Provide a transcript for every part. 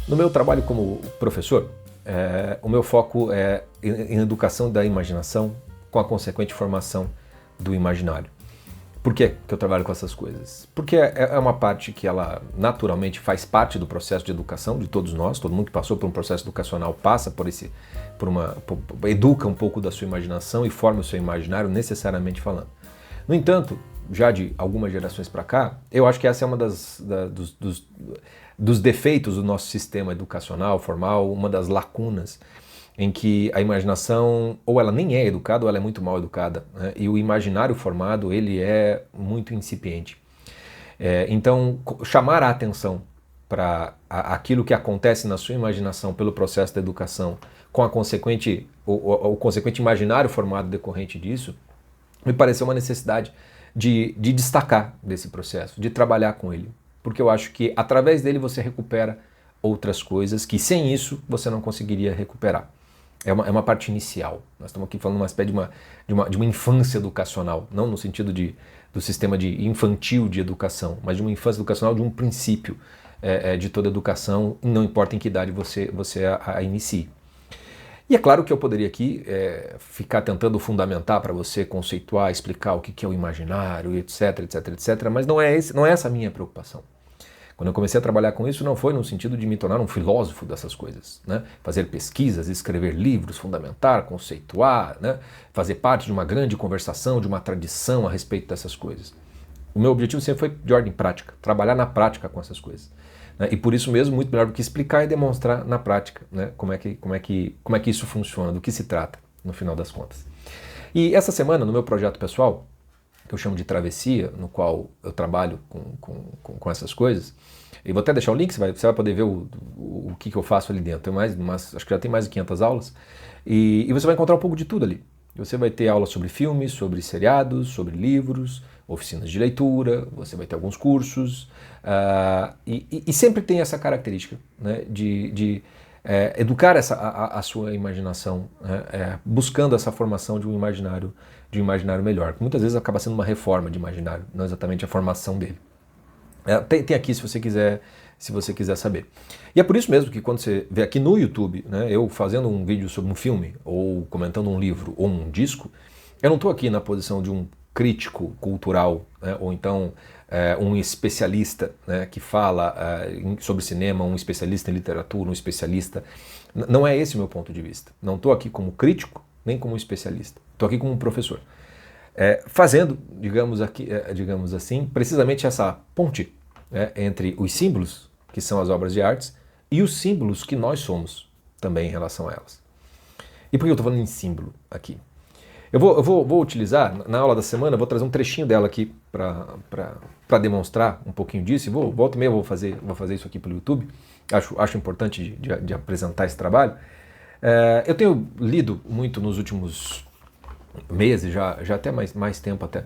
No meu trabalho como professor, o meu foco é em educação da imaginação com a consequente formação do imaginário. Por que eu trabalho com essas coisas? Porque é uma parte que ela naturalmente faz parte do processo de educação de todos nós, todo mundo que passou por um processo educacional passa educa um pouco da sua imaginação e forma o seu imaginário necessariamente falando. No entanto, já de algumas gerações para cá, eu acho que essa é uma dos defeitos do nosso sistema educacional formal, uma das lacunas em que a imaginação ou ela nem é educada ou ela é muito mal educada, né? E o imaginário formado ele é muito incipiente. Então, chamar a atenção para aquilo que acontece na sua imaginação pelo processo da educação, com a consequente, o consequente imaginário formado decorrente disso, me pareceu uma necessidade de destacar desse processo, de trabalhar com ele. Porque eu acho que através dele você recupera outras coisas que sem isso você não conseguiria recuperar. É uma parte inicial. Nós estamos aqui falando uma espécie de uma infância educacional, não no sentido do sistema infantil de educação, mas de uma infância educacional de um princípio de toda educação, não importa em que idade você a inicie. E é claro que eu poderia aqui ficar tentando fundamentar para você, conceituar, explicar o que é o imaginário, etc, etc, etc, mas não é essa a minha preocupação. Quando eu comecei a trabalhar com isso, não foi no sentido de me tornar um filósofo dessas coisas, né? Fazer pesquisas, escrever livros, fundamentar, conceituar, né? Fazer parte de uma grande conversação, de uma tradição a respeito dessas coisas. O meu objetivo sempre foi de ordem prática, trabalhar na prática com essas coisas. Né? E por isso mesmo, muito melhor do que explicar e demonstrar na prática, né? Como é que isso funciona, do que se trata, no final das contas. E essa semana, no meu projeto pessoal, que eu chamo de Travessia, no qual eu trabalho com essas coisas. E vou até deixar o link, você vai poder ver o que eu faço ali dentro. Acho que já tem mais de 500 aulas. E você vai encontrar um pouco de tudo ali. Você vai ter aulas sobre filmes, sobre seriados, sobre livros, oficinas de leitura, você vai ter alguns cursos. E sempre tem essa característica, né, de educar a sua imaginação, né, buscando essa formação de um imaginário melhor, que muitas vezes acaba sendo uma reforma de imaginário, não exatamente a formação dele. Tem aqui se você quiser saber. E é por isso mesmo que quando você vê aqui no YouTube, né, eu fazendo um vídeo sobre um filme, ou comentando um livro, ou um disco, eu não estou aqui na posição de um crítico cultural, né, ou então um especialista, né, que fala sobre cinema, um especialista em literatura, um especialista. Não é esse o meu ponto de vista. Não estou aqui como crítico, nem como especialista. Estou aqui como professor. Fazendo, digamos assim, precisamente essa ponte entre os símbolos, que são as obras de artes, e os símbolos que nós somos também em relação a elas. E por que eu estou falando em símbolo aqui? Eu vou utilizar, na aula da semana, vou trazer um trechinho dela aqui para demonstrar um pouquinho disso, e volta e meia eu vou fazer isso aqui pelo YouTube, acho importante de apresentar esse trabalho. Eu tenho lido muito nos últimos meses, já até mais tempo até,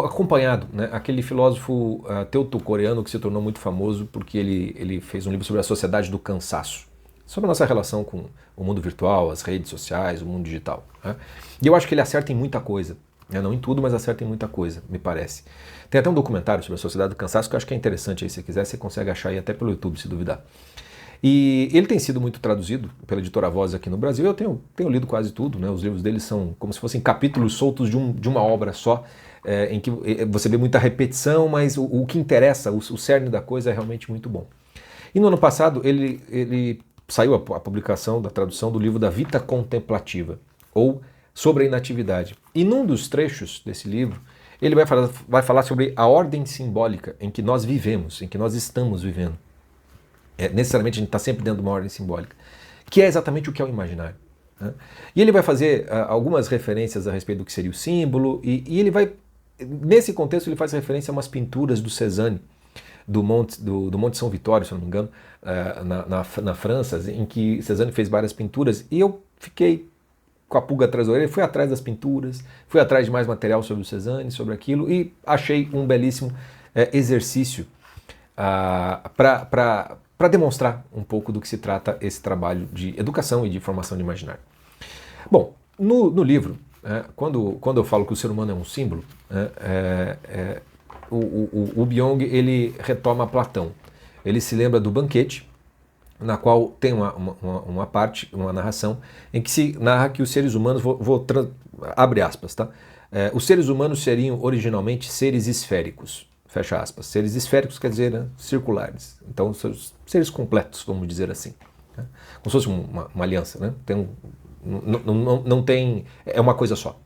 acompanhado, né, aquele filósofo teuto-coreano que se tornou muito famoso porque ele fez um livro sobre a sociedade do cansaço, sobre a nossa relação com o mundo virtual, as redes sociais, o mundo digital. Né? E eu acho que ele acerta em muita coisa, né? Não em tudo, mas acerta em muita coisa, me parece. Tem até um documentário sobre a sociedade do cansaço que eu acho que é interessante aí, se você quiser, você consegue achar aí até pelo YouTube, se duvidar. E ele tem sido muito traduzido pela editora Voz aqui no Brasil. Eu tenho lido quase tudo, né? Os livros dele são como se fossem capítulos soltos de uma obra só, em que você vê muita repetição, mas o que interessa, o cerne da coisa é realmente muito bom. E no ano passado ele saiu a publicação da tradução do livro da Vita Contemplativa, ou sobre a inatividade. E num dos trechos desse livro, ele vai falar sobre a ordem simbólica em que nós vivemos, em que nós estamos vivendo. Necessariamente a gente está sempre dentro de uma ordem simbólica, que é exatamente o que é o imaginário. Né? E ele vai fazer algumas referências a respeito do que seria o símbolo, e ele vai, nesse contexto, ele faz referência a umas pinturas do Cézanne, do Monte São Vitório, se não me engano, na França, em que Cézanne fez várias pinturas, e eu fiquei com a pulga atrás da orelha, fui atrás das pinturas, fui atrás de mais material sobre o Cézanne, sobre aquilo, e achei um belíssimo exercício para demonstrar um pouco do que se trata esse trabalho de educação e de formação de imaginário. Bom, no livro, quando eu falo que o ser humano é um símbolo, o Byung ele retoma Platão. Ele se lembra do banquete na qual tem uma parte, uma narração, em que se narra que os seres humanos, abre aspas, tá? Os seres humanos seriam originalmente seres esféricos, fecha aspas. Seres esféricos quer dizer, né, circulares. Então, seres completos, vamos dizer assim. Né? Como se fosse uma aliança, né? Não tem, é uma coisa só.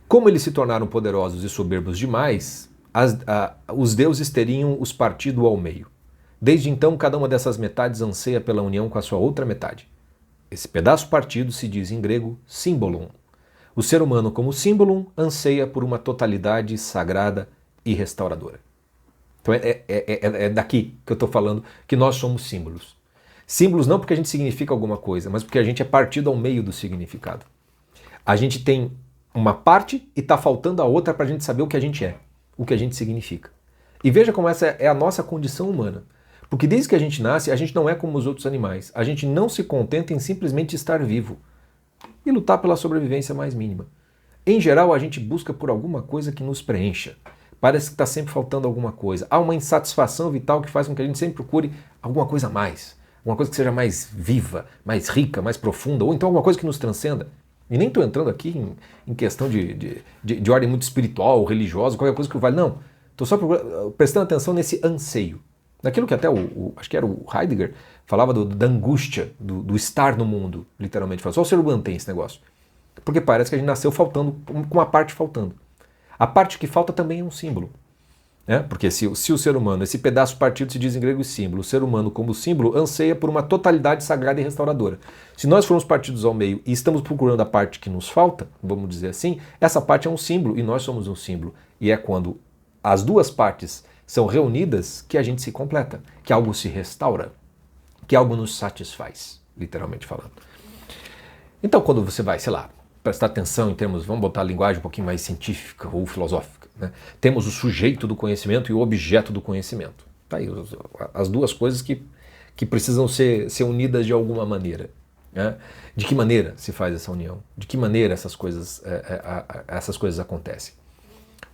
Como eles se tornaram poderosos e soberbos demais, os deuses teriam os partido ao meio. Desde então, cada uma dessas metades anseia pela união com a sua outra metade. Esse pedaço partido se diz em grego symbolon. O ser humano, como símbolo, anseia por uma totalidade sagrada e restauradora. Então é daqui que eu estou falando que nós somos símbolos. Símbolos não porque a gente significa alguma coisa, mas porque a gente é partido ao meio do significado. A gente tem uma parte e está faltando a outra para a gente saber o que a gente é, o que a gente significa. E veja como essa é a nossa condição humana. Porque desde que a gente nasce, a gente não é como os outros animais. A gente não se contenta em simplesmente estar vivo e lutar pela sobrevivência mais mínima. Em geral, a gente busca por alguma coisa que nos preencha. Parece que está sempre faltando alguma coisa. Há uma insatisfação vital que faz com que a gente sempre procure alguma coisa a mais. Alguma coisa que seja mais viva, mais rica, mais profunda, ou então alguma coisa que nos transcenda. E nem estou entrando aqui em questão de ordem muito espiritual, religiosa, qualquer coisa que vale. Não, estou só prestando atenção nesse anseio. Naquilo que até acho que era o Heidegger, falava da angústia, do estar no mundo, literalmente. Só o ser humano tem esse negócio. Porque parece que a gente nasceu faltando, com uma parte faltando. A parte que falta também é um símbolo. Né? Porque se o ser humano, esse pedaço partido se diz em grego símbolo, o ser humano como símbolo anseia por uma totalidade sagrada e restauradora. Se nós formos partidos ao meio e estamos procurando a parte que nos falta, vamos dizer assim, essa parte é um símbolo e nós somos um símbolo. E é quando as duas partes são reunidas que a gente se completa, que algo se restaura, que algo nos satisfaz, literalmente falando. Então, quando você vai, sei lá, prestar atenção em termos, vamos botar a linguagem um pouquinho mais científica ou filosófica, né? Temos o sujeito do conhecimento e o objeto do conhecimento. Tá aí as duas coisas que precisam ser unidas de alguma maneira. Né? De que maneira se faz essa união? De que maneira essas coisas acontecem?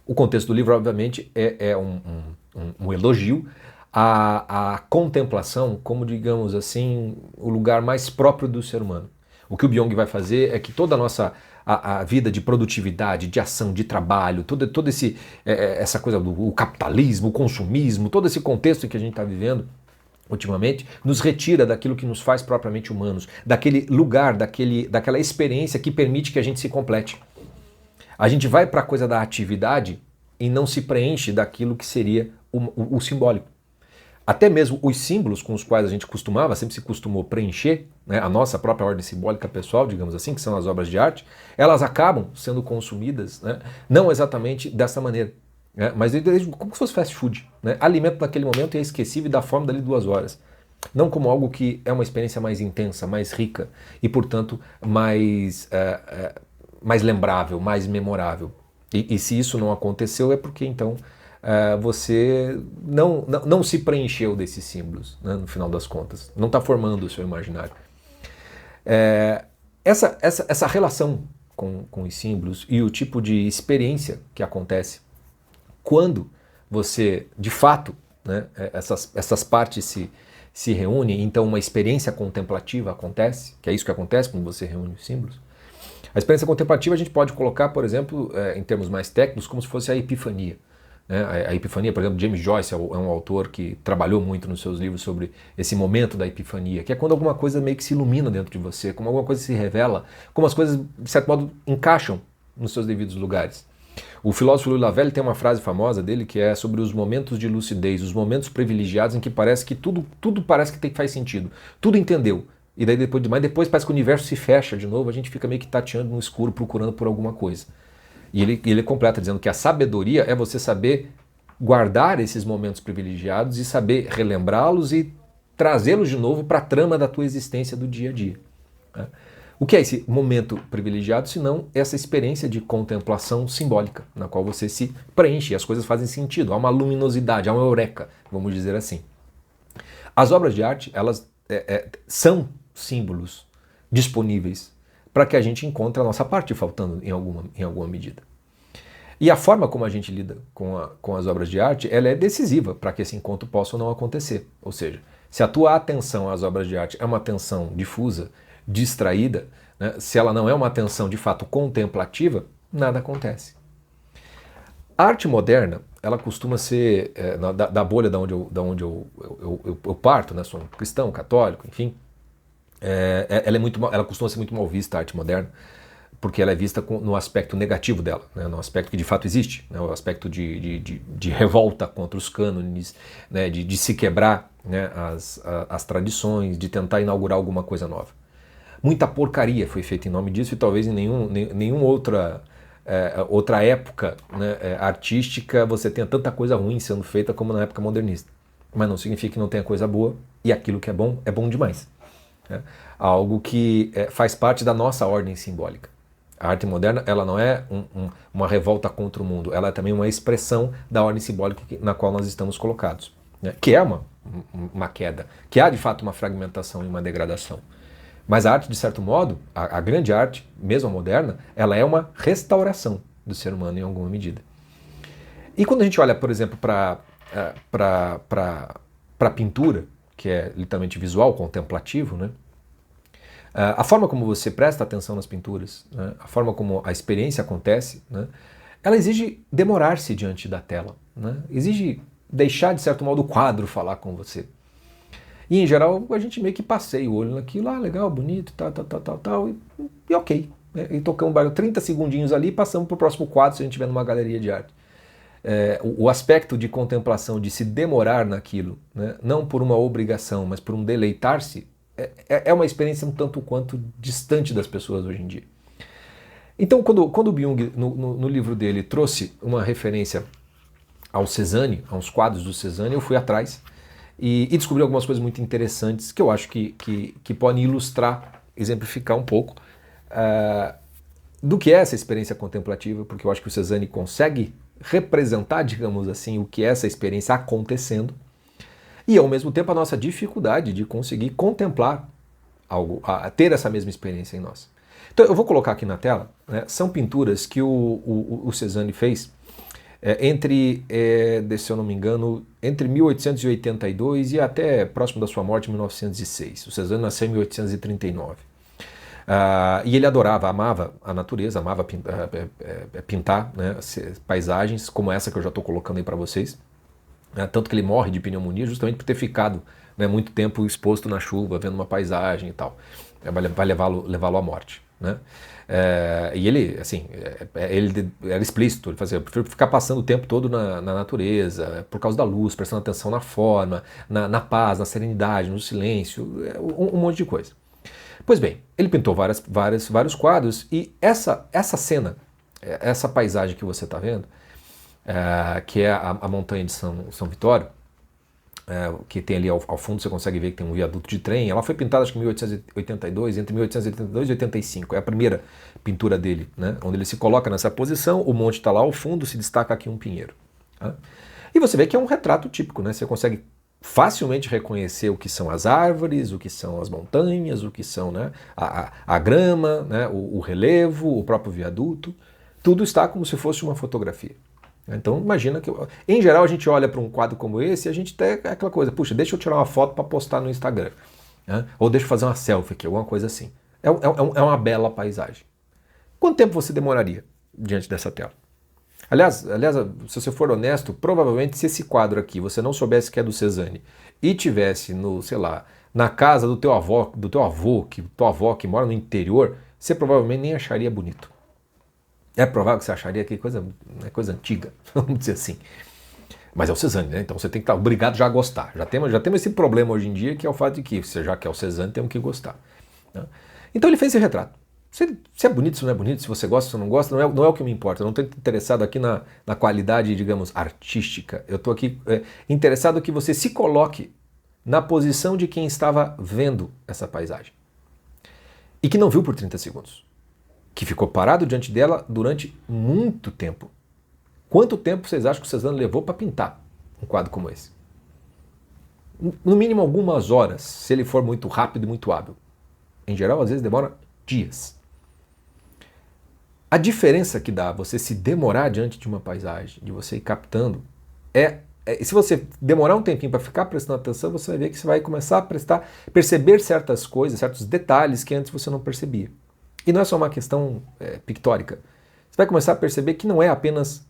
O contexto do livro, obviamente, é um elogio à contemplação como, digamos assim, o lugar mais próprio do ser humano. O que o Byung vai fazer é que toda a nossa a vida de produtividade, de ação, de trabalho, toda essa coisa do capitalismo, o consumismo, todo esse contexto em que a gente está vivendo ultimamente, nos retira daquilo que nos faz propriamente humanos, daquele lugar, daquela experiência que permite que a gente se complete. A gente vai para a coisa da atividade e não se preenche daquilo que seria o simbólico. Até mesmo os símbolos com os quais a gente sempre se costumou preencher, né, a nossa própria ordem simbólica pessoal, digamos assim, que são as obras de arte, elas acabam sendo consumidas, né, não exatamente dessa maneira, né, mas como se fosse fast food. Né, alimento naquele momento e é esquecível e dá fome dali 2 horas. Não como algo que é uma experiência mais intensa, mais rica e, portanto, mais lembrável, mais memorável. E se isso não aconteceu é porque, então, você não se preencheu desses símbolos, né, no final das contas. Não está formando o seu imaginário. Essa relação com os símbolos e o tipo de experiência que acontece quando você, de fato, né, essas partes se reúnem, então uma experiência contemplativa acontece, que é isso que acontece quando você reúne os símbolos. A experiência contemplativa a gente pode colocar, por exemplo, em termos mais técnicos, como se fosse a epifania. A epifania, por exemplo, James Joyce é um autor que trabalhou muito nos seus livros sobre esse momento da epifania, que é quando alguma coisa meio que se ilumina dentro de você, como alguma coisa se revela, como as coisas, de certo modo, encaixam nos seus devidos lugares. O filósofo Louis Lavelle tem uma frase famosa dele que é sobre os momentos de lucidez, os momentos privilegiados em que parece que tudo parece que faz sentido, tudo entendeu. E daí depois parece que o universo se fecha de novo, a gente fica meio que tateando no escuro, procurando por alguma coisa. E ele completa dizendo que a sabedoria é você saber guardar esses momentos privilegiados e saber relembrá-los e trazê-los de novo para a trama da tua existência do dia a dia. Né? O que é esse momento privilegiado, senão essa experiência de contemplação simbólica, na qual você se preenche e as coisas fazem sentido, há uma luminosidade, há uma eureka, vamos dizer assim. As obras de arte, elas são símbolos disponíveis para que a gente encontre a nossa parte faltando em alguma medida. E a forma como a gente lida com as obras de arte, ela é decisiva para que esse encontro possa ou não acontecer. Ou seja, Se a tua atenção às obras de arte é uma atenção difusa, distraída, né, se ela não é uma atenção de fato contemplativa, nada acontece. A arte moderna, ela costuma ser, da bolha da onde eu parto, né, sou um cristão, católico, enfim, ela costuma ser muito mal vista, a arte moderna, porque ela é vista no aspecto negativo dela, né, no aspecto que de fato existe, né, o aspecto de revolta contra os cânones, né, de se quebrar, né, as tradições, de tentar inaugurar alguma coisa nova. Muita porcaria foi feita em nome disso e talvez em nenhuma outra época, né, artística você tenha tanta coisa ruim sendo feita como na época modernista. Mas não significa que não tenha coisa boa e aquilo que é bom demais. Né? Algo que faz parte da nossa ordem simbólica. A arte moderna, ela não é uma revolta contra o mundo, ela é também uma expressão da ordem simbólica na qual nós estamos colocados, né? Que é uma queda, que há de fato uma fragmentação e uma degradação. Mas a arte, de certo modo, a grande arte, mesmo a moderna, ela é uma restauração do ser humano em alguma medida. E quando a gente olha, por exemplo, para a pintura, que é literalmente visual, contemplativo, né? A forma como você presta atenção nas pinturas, né, a forma como a experiência acontece, né, ela exige demorar-se diante da tela, né, exige deixar, de certo modo, o quadro falar com você. E, em geral, a gente meio que passeia o olho naquilo, legal, bonito, tal, e ok. Né, e tocamos 30 segundinhos ali e passamos para o próximo quadro se a gente estiver numa galeria de arte. O aspecto de contemplação, de se demorar naquilo, né, não por uma obrigação, mas por um deleitar-se, é uma experiência um tanto quanto distante das pessoas hoje em dia. Então, quando o Byung, no livro dele, trouxe uma referência ao Cézanne, a uns quadros do Cézanne, eu fui atrás e descobri algumas coisas muito interessantes que eu acho que podem ilustrar, exemplificar um pouco do que é essa experiência contemplativa, porque eu acho que o Cézanne consegue representar, digamos assim, o que é essa experiência acontecendo, e ao mesmo tempo a nossa dificuldade de conseguir contemplar algo, ter essa mesma experiência em nós. Então eu vou colocar aqui na tela, né, são pinturas que o Cézanne fez se eu não me engano, entre 1882 e até próximo da sua morte, em 1906. O Cézanne nasceu em 1839. E ele amava a natureza, amava pintar, né, paisagens como essa que eu já estou colocando aí para vocês. Tanto que ele morre de pneumonia justamente por ter ficado, né, muito tempo exposto na chuva, vendo uma paisagem e tal. Vai levá-lo à morte. Né? E ele, assim, ele era explícito, ele fazia, eu prefiro ficar passando o tempo todo na natureza, por causa da luz, prestando atenção na forma, na paz, na serenidade, no silêncio, um monte de coisa. Pois bem, ele pintou vários quadros e essa cena, essa paisagem que você está vendo, que é a montanha de São Vitório, que tem ali ao fundo, você consegue ver que tem um viaduto de trem. Ela foi pintada acho que em 1882, entre 1882 e 85. É a primeira pintura dele, né? Onde ele se coloca nessa posição, o monte está lá ao fundo, se destaca aqui um pinheiro. Tá? E você vê que é um retrato típico, né? Você consegue facilmente reconhecer o que são as árvores, o que são as montanhas, o que são, né, a grama, né, o relevo, o próprio viaduto. Tudo está como se fosse uma fotografia. Então imagina que, em geral, a gente olha para um quadro como esse e a gente tem aquela coisa, puxa, deixa eu tirar uma foto para postar no Instagram, né? Ou deixa eu fazer uma selfie aqui, alguma coisa assim. É uma bela paisagem. Quanto tempo você demoraria diante dessa tela? Aliás, se você for honesto, provavelmente se esse quadro aqui você não soubesse que é do Cézanne e tivesse sei lá, na casa do teu avô que mora no interior, você provavelmente nem acharia bonito. É provável que você acharia que é coisa antiga, vamos dizer assim. Mas é o Cézanne, né? Então você tem que estar obrigado já a gostar. Já temos esse problema hoje em dia, que é o fato de que, já que é o Cézanne, temos que gostar. Né? Então ele fez esse retrato. Se é bonito, se não é bonito, se você gosta, se não gosta, não é o que me importa. Eu não estou interessado aqui na qualidade, digamos, artística. Eu estou aqui interessado que você se coloque na posição de quem estava vendo essa paisagem. E que não viu por 30 segundos. Que ficou parado diante dela durante muito tempo. Quanto tempo vocês acham que o Cézanne levou para pintar um quadro como esse? No mínimo algumas horas, se ele for muito rápido e muito hábil. Em geral, às vezes demora dias. A diferença que dá você se demorar diante de uma paisagem, de você ir captando, é se você demorar um tempinho para ficar prestando atenção, você vai ver que você vai começar a perceber certas coisas, certos detalhes que antes você não percebia. E não é só uma questão pictórica. Você vai começar a perceber que não é apenas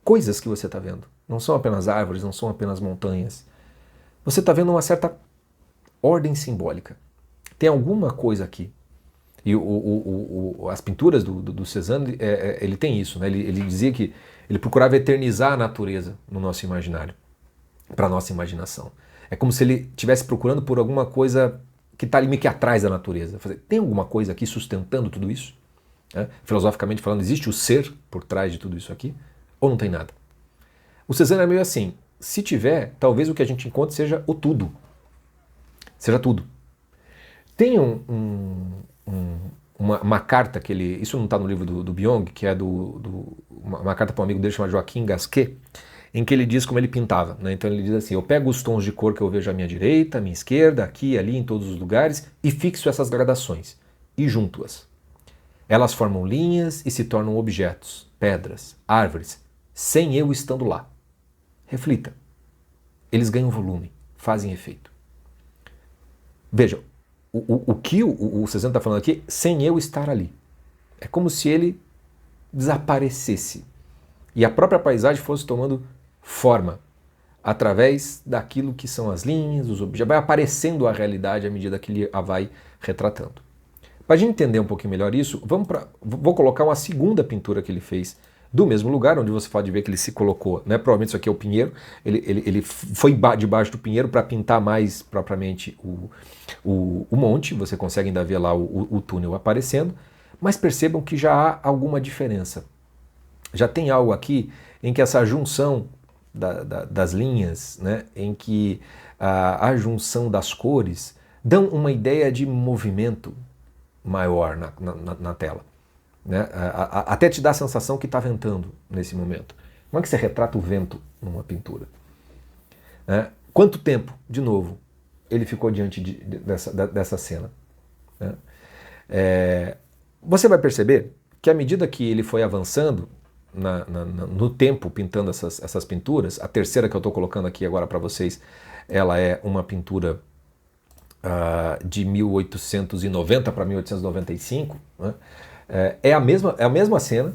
coisas que você está vendo. Não são apenas árvores, não são apenas montanhas. Você está vendo uma certa ordem simbólica. Tem alguma coisa aqui. E as pinturas do Cézanne, ele tem isso, né? Ele dizia que ele procurava eternizar a natureza no nosso imaginário, para a nossa imaginação. É como se ele estivesse procurando por alguma coisa que está ali meio que atrás da natureza. Tem alguma coisa aqui sustentando tudo isso? Filosoficamente falando, existe o ser por trás de tudo isso aqui? Ou não tem nada? O Cézanne é meio assim, se tiver, talvez o que a gente encontre seja o tudo. Seja tudo. Tem uma carta que ele... Isso não está no livro do Byung, que é uma carta para um amigo dele chamado Joaquim Gasquet, em que ele diz como ele pintava. Né? Então ele diz assim, eu pego os tons de cor que eu vejo à minha direita, à minha esquerda, aqui, ali, em todos os lugares, e fixo essas gradações, e junto-as. Elas formam linhas e se tornam objetos, pedras, árvores, sem eu estando lá. Reflita. Eles ganham volume, fazem efeito. Vejam, o que o Cézanne está falando aqui, sem eu estar ali. É como se ele desaparecesse e a própria paisagem fosse tomando forma através daquilo que são as linhas, os objetos. Vai aparecendo a realidade à medida que ele a vai retratando. Para a gente entender um pouquinho melhor isso, vou colocar uma segunda pintura que ele fez do mesmo lugar, onde você pode ver que ele se colocou, né? Provavelmente isso aqui é o pinheiro, ele foi debaixo do pinheiro para pintar mais propriamente o monte, você consegue ainda ver lá o túnel aparecendo, mas percebam que já há alguma diferença. Já tem algo aqui em que essa junção das linhas, né? Em que a junção das cores dão uma ideia de movimento maior na tela. Né? Até te dá a sensação que está ventando nesse momento. Como é que você retrata o vento numa pintura? Né? Quanto tempo, de novo, ele ficou diante dessa cena? Né? Você vai perceber que à medida que ele foi avançando no tempo pintando essas pinturas, a terceira que eu estou colocando aqui agora para vocês, ela é uma pintura de 1890 para 1895, né? É a mesma cena,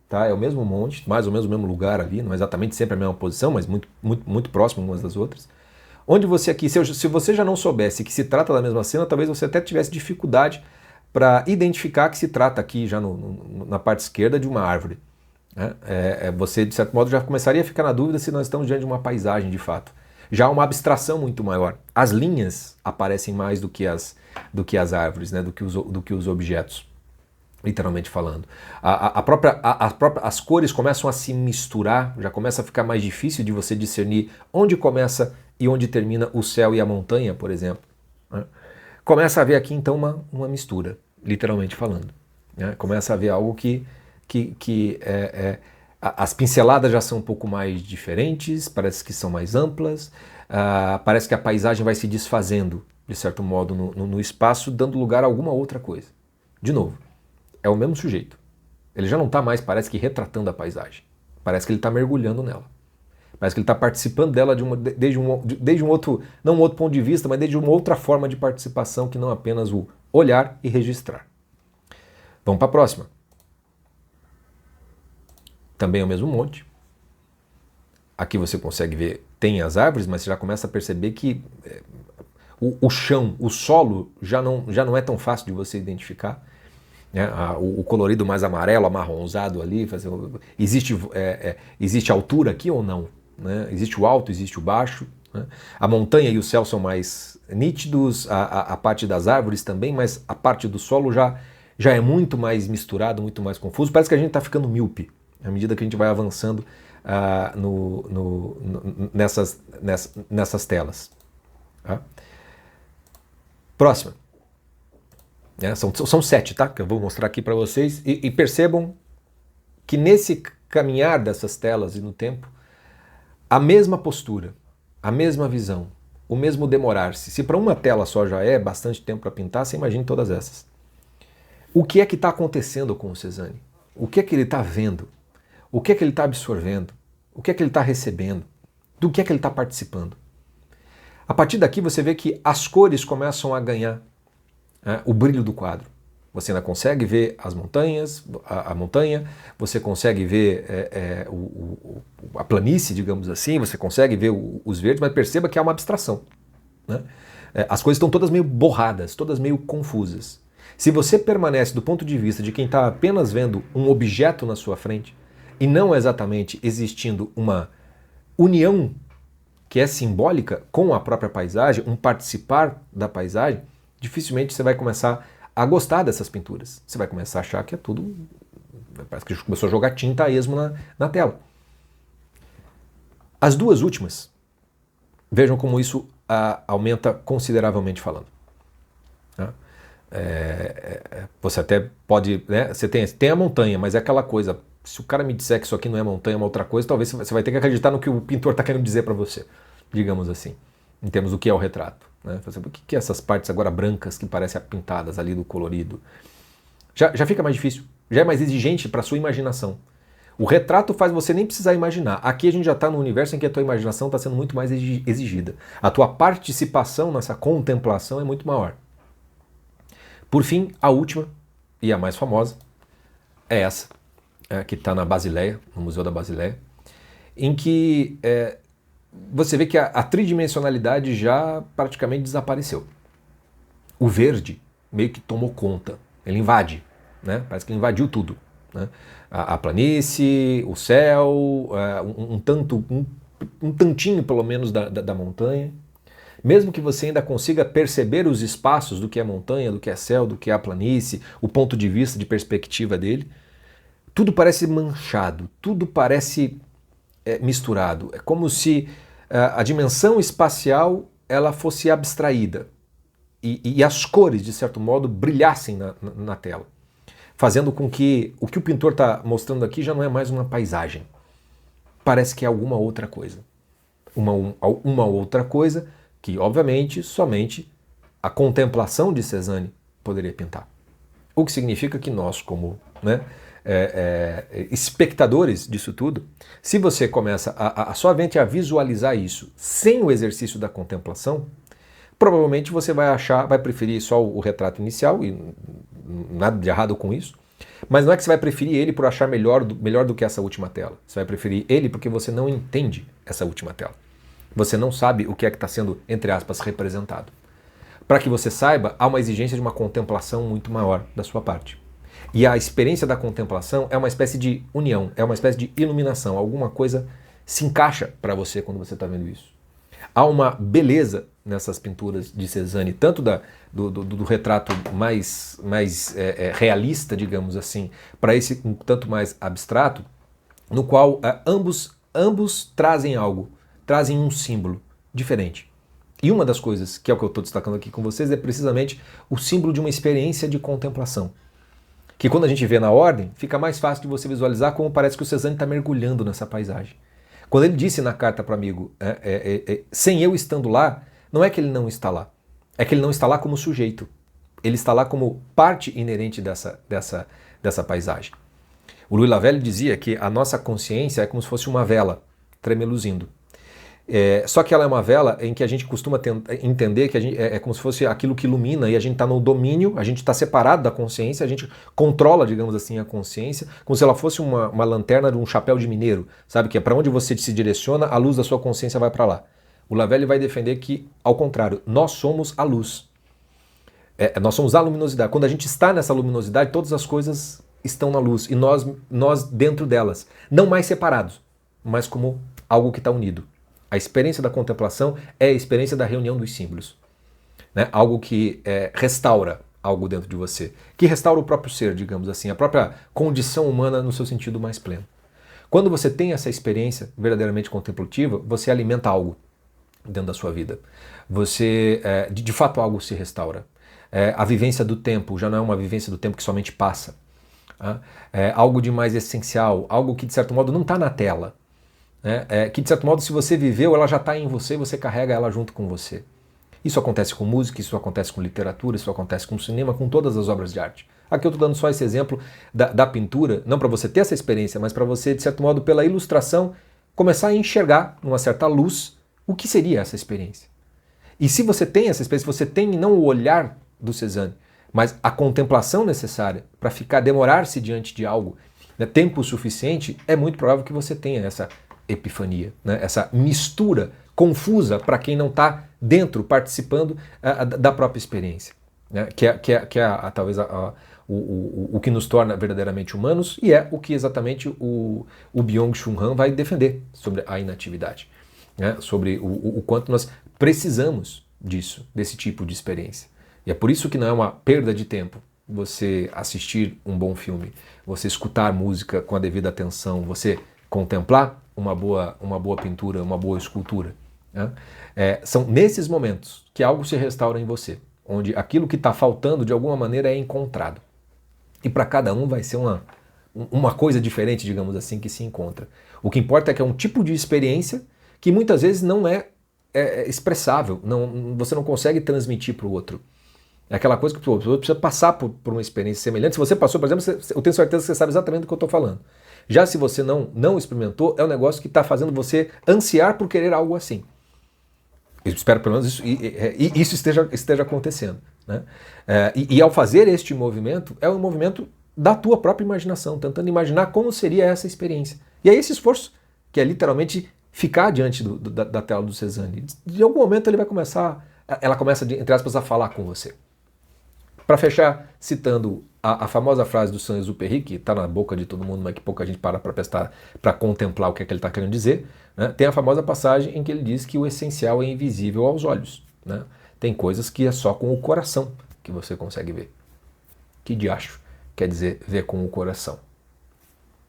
tá? É o mesmo monte, mais ou menos o mesmo lugar ali, não é exatamente sempre a mesma posição, mas muito próximo umas das outras. Onde você aqui, se você já não soubesse que se trata da mesma cena, talvez você até tivesse dificuldade para identificar que se trata aqui, já na parte esquerda, de uma árvore. Né? Você, de certo modo, já começaria a ficar na dúvida se nós estamos diante de uma paisagem de fato. Já há uma abstração muito maior. As linhas aparecem mais do que as árvores, né? do que os objetos, literalmente falando. As cores começam a se misturar, já começa a ficar mais difícil de você discernir onde começa e onde termina o céu e a montanha, por exemplo. Né? Começa a haver aqui, então, uma mistura, literalmente falando. Né? Começa a haver algo que as pinceladas já são um pouco mais diferentes, parece que são mais amplas, parece que a paisagem vai se desfazendo, de certo modo, no espaço, dando lugar a alguma outra coisa. De novo, é o mesmo sujeito. Ele já não está mais, parece que retratando a paisagem. Parece que ele está mergulhando nela. Parece que ele está participando dela desde um outro, não um outro ponto de vista, mas desde uma outra forma de participação que não apenas o olhar e registrar. Vamos para a próxima. Também é o mesmo monte. Aqui você consegue ver, tem as árvores, mas você já começa a perceber que o chão, o solo, já não é tão fácil de você identificar. Né? O colorido mais amarelo, amarronzado ali, existe altura aqui ou não? Né? Existe o alto, existe o baixo. Né? A montanha e o céu são mais nítidos, a parte das árvores também, mas a parte do solo já é muito mais misturado, muito mais confuso. Parece que a gente está ficando míope à medida que a gente vai avançando nessas telas. Tá? Próxima. São 7, tá? Que eu vou mostrar aqui para vocês. E percebam que nesse caminhar dessas telas e no tempo, a mesma postura, a mesma visão, o mesmo demorar-se. Se para uma tela só já é bastante tempo para pintar, você imagina todas essas. O que é que está acontecendo com o Cézanne? O que é que ele está vendo? O que é que ele está absorvendo? O que é que ele está recebendo? do que é que ele está participando. A partir daqui você vê que as cores começam a ganhar o brilho do quadro. Você ainda consegue ver as montanhas, a montanha, você consegue ver a planície, digamos assim, você consegue ver os verdes, mas perceba que há uma abstração, né? As coisas estão todas meio borradas, todas meio confusas. Se você permanece do ponto de vista de quem está apenas vendo um objeto na sua frente e não exatamente existindo uma união que é simbólica com a própria paisagem, um participar da paisagem, dificilmente você vai começar a gostar dessas pinturas. Você vai começar a achar que é tudo... Parece que começou a jogar tinta a esmo na tela. As duas últimas, vejam como isso aumenta consideravelmente falando. Você até pode... Né, você tem a montanha, mas é aquela coisa... Se o cara me disser que isso aqui não é montanha, é uma outra coisa, talvez você vai ter que acreditar no que o pintor está querendo dizer para você, digamos assim, em termos do que é o retrato. Né? O que é essas partes agora brancas que parecem pintadas ali do colorido? Já fica mais difícil, já é mais exigente para a sua imaginação. O retrato faz você nem precisar imaginar. Aqui a gente já está no universo em que a tua imaginação está sendo muito mais exigida. A tua participação nessa contemplação é muito maior. Por fim, a última e a mais famosa é essa, que está na Basileia, no Museu da Basileia, em que você vê que a tridimensionalidade já praticamente desapareceu. O verde meio que tomou conta, ele invade, né? Parece que ele invadiu tudo. Né? A planície, o céu, um tantinho pelo menos da montanha. Mesmo que você ainda consiga perceber os espaços do que é montanha, do que é céu, do que é a planície, o ponto de vista, de perspectiva dele, tudo parece manchado, tudo parece misturado. É como se a dimensão espacial ela fosse abstraída e as cores, de certo modo, brilhassem na tela, fazendo com que o que o pintor está mostrando aqui já não é mais uma paisagem. Parece que é alguma outra coisa. Uma outra coisa que, obviamente, somente a contemplação de Cézanne poderia pintar. O que significa que nós, como espectadores disso tudo, se você começa somente a visualizar isso sem o exercício da contemplação, provavelmente você vai preferir só o retrato inicial, e nada de errado com isso, mas não é que você vai preferir ele por achar melhor do que essa última tela. Você vai preferir ele porque você não entende essa última tela. Você não sabe o que é que está sendo, entre aspas, representado. Para que você saiba, há uma exigência de uma contemplação muito maior da sua parte. E a experiência da contemplação é uma espécie de união, é uma espécie de iluminação. Alguma coisa se encaixa para você quando você está vendo isso. Há uma beleza nessas pinturas de Cézanne, tanto do retrato mais realista, digamos assim, para esse um tanto mais abstrato, no qual ambos trazem algo, trazem um símbolo diferente. E uma das coisas, que é o que eu estou destacando aqui com vocês, é precisamente o símbolo de uma experiência de contemplação. Que quando a gente vê na ordem, fica mais fácil de você visualizar como parece que o Cézanne está mergulhando nessa paisagem. Quando ele disse na carta para o amigo, sem eu estando lá, não é que ele não está lá, é que ele não está lá como sujeito. Ele está lá como parte inerente dessa paisagem. O Louis Lavelle dizia que a nossa consciência é como se fosse uma vela tremeluzindo. Só que ela é uma vela em que a gente costuma entender que é como se fosse aquilo que ilumina e a gente está no domínio, a gente está separado da consciência, a gente controla, digamos assim, a consciência, como se ela fosse uma lanterna de um chapéu de mineiro, sabe? Que é para onde você se direciona, a luz da sua consciência vai para lá. O Lavelle vai defender que, ao contrário, nós somos a luz. Nós somos a luminosidade. Quando a gente está nessa luminosidade, todas as coisas estão na luz e nós dentro delas. Não mais separados, mas como algo que está unido. A experiência da contemplação é a experiência da reunião dos símbolos. Né? Algo que restaura algo dentro de você. Que restaura o próprio ser, digamos assim, a própria condição humana no seu sentido mais pleno. Quando você tem essa experiência verdadeiramente contemplativa, você alimenta algo dentro da sua vida. Você, de fato, algo se restaura. A vivência do tempo já não é uma vivência do tempo que somente passa. É algo de mais essencial, algo que, de certo modo, não está na tela. Que de certo modo, se você viveu, ela já está em você e você carrega ela junto com você. Isso acontece com música, isso acontece com literatura, isso acontece com cinema, com todas as obras de arte. Aqui eu estou dando só esse exemplo da pintura, não para você ter essa experiência, mas para você, de certo modo, pela ilustração, começar a enxergar, numa certa luz, o que seria essa experiência. E se você tem essa experiência, você tem não o olhar do Cézanne, mas a contemplação necessária para demorar-se diante de algo, né, tempo suficiente, é muito provável que você tenha essa epifania, né, essa mistura confusa para quem não está dentro, participando da própria experiência, né, que é talvez o que nos torna verdadeiramente humanos e é o que exatamente o Byung-Chul Han vai defender sobre a inatividade, né, sobre o quanto nós precisamos disso, desse tipo de experiência. E é por isso que não é uma perda de tempo você assistir um bom filme, você escutar música com a devida atenção, você contemplar uma boa pintura, uma boa escultura, né? São nesses momentos que algo se restaura em você, onde aquilo que está faltando de alguma maneira é encontrado. E para cada um vai ser uma coisa diferente, digamos assim, que se encontra. O que importa é que é um tipo de experiência que muitas vezes não é expressável, você não consegue transmitir para o outro. É aquela coisa que o outro precisa passar por uma experiência semelhante. Se você passou, por exemplo, eu tenho certeza que você sabe exatamente do que eu estou falando. Já se você não experimentou, é um negócio que está fazendo você ansiar por querer algo assim. Eu espero pelo menos isso esteja acontecendo, né? E ao fazer este movimento, é um movimento da tua própria imaginação, tentando imaginar como seria essa experiência. E aí esse esforço, que é literalmente ficar diante da tela do Cézanne, de algum momento ela começa, entre aspas, a falar com você. Para fechar, citando a famosa frase do Saint-Exupéry, que está na boca de todo mundo, mas que pouca gente para prestar, para contemplar o que é que ele está querendo dizer, né? Tem a famosa passagem em que ele diz que o essencial é invisível aos olhos, né? Tem coisas que é só com o coração que você consegue ver. Que diacho quer dizer ver com o coração?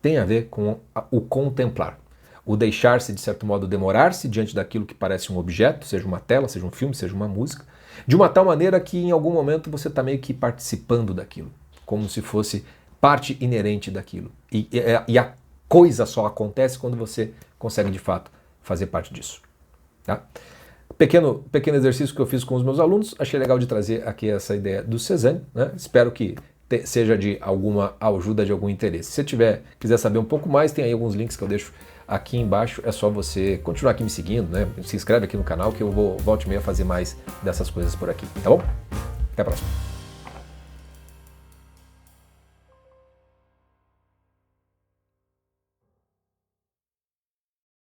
Tem a ver com o contemplar. O deixar-se, de certo modo, demorar-se diante daquilo que parece um objeto, seja uma tela, seja um filme, seja uma música, de uma tal maneira que em algum momento você está meio que participando daquilo, como se fosse parte inerente daquilo. E a coisa só acontece quando você consegue, de fato, fazer parte disso. Tá? Pequeno exercício que eu fiz com os meus alunos, achei legal de trazer aqui essa ideia do Cézanne, né? Espero que seja de alguma ajuda, de algum interesse. Se você quiser saber um pouco mais, tem aí alguns links que eu deixo aqui embaixo, é só você continuar aqui me seguindo, né? Se inscreve aqui no canal que eu vou volta e meia fazer mais dessas coisas por aqui, tá bom? Até a próxima.